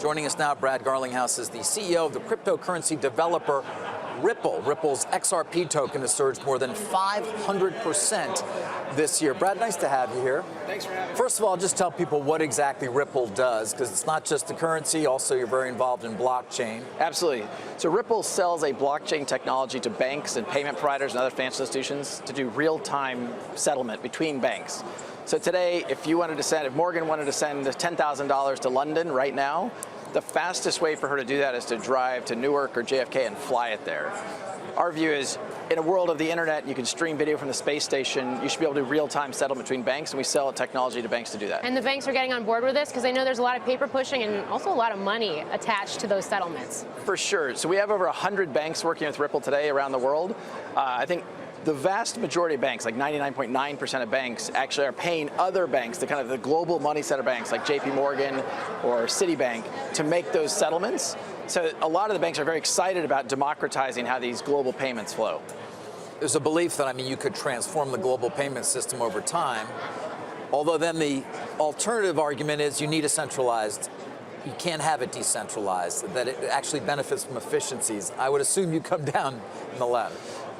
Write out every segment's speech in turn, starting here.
Joining us now, Brad Garlinghouse is the CEO of the cryptocurrency developer Ripple. Ripple's XRP token has surged more than 500% this year. Brad, nice to have you here. Thanks for having me. First of all, just tell people what exactly Ripple does, because it's not just the currency, also you're very involved in blockchain. Absolutely. So Ripple sells a blockchain technology to banks and payment providers and other financial institutions to do real-time settlement between banks. So today, if Morgan wanted to send $10,000 to London right now, the fastest way for her to do that is to drive to Newark or JFK and fly it there. Our view is, in a world of the internet, you can stream video from the space station, you should be able to do real-time settlement between banks, and we sell technology to banks to do that. And the banks are getting on board with this, because I know there's a lot of paper pushing and also a lot of money attached to those settlements. For sure. So we have over 100 banks working with Ripple today around the world. I think the vast majority of banks, like 99.9% of banks, actually are paying other banks, the global money center banks like JP Morgan or Citibank, to make those settlements. So a lot of the banks are very excited about democratizing how these global payments flow. There's a belief that, you could transform the global payment system over time, although then the alternative argument is you need a centralized, you can't have it decentralized, that it actually benefits from efficiencies. I would assume you come down in the latter.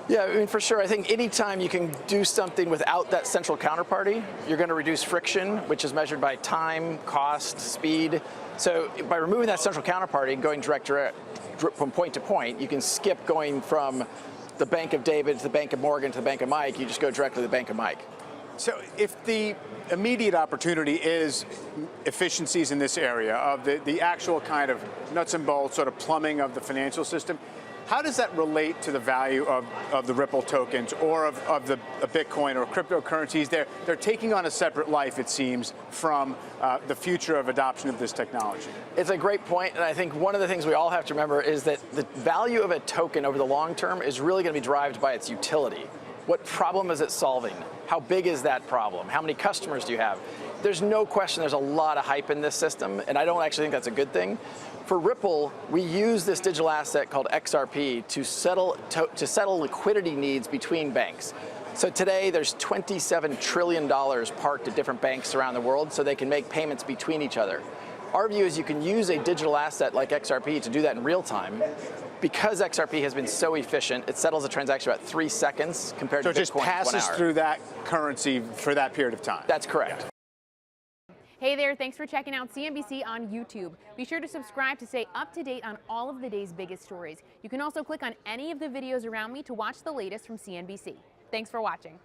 Yeah, for sure. I think anytime you can do something without that central counterparty, you're going to reduce friction, which is measured by time, cost, speed. So by removing that central counterparty, going direct from point to point, you can skip going from the Bank of David to the Bank of Morgan to the Bank of Mike. You just go directly to the Bank of Mike. So if the immediate opportunity is efficiencies in this area of the actual kind of nuts and bolts sort of plumbing of the financial system, how does that relate to the value of the Ripple tokens or of the Bitcoin or cryptocurrencies? They're taking on a separate life, it seems, from the future of adoption of this technology. It's a great point, and I think one of the things we all have to remember is that the value of a token over the long term is really going to be derived by its utility. What problem is it solving? How big is that problem? How many customers do you have? There's no question there's a lot of hype in this system, and I don't actually think that's a good thing. For Ripple, we use this digital asset called XRP to settle liquidity needs between banks. So today there's $27 trillion parked at different banks around the world so they can make payments between each other. Our view is you can use a digital asset like XRP to do that in real time. Because XRP has been so efficient, it settles a transaction about 3 seconds compared to Bitcoin. So it just passes through that currency for that period of time. That's correct. Yeah. Hey there, thanks for checking out CNBC on YouTube. Be sure to subscribe to stay up to date on all of the day's biggest stories. You can also click on any of the videos around me to watch the latest from CNBC. Thanks for watching.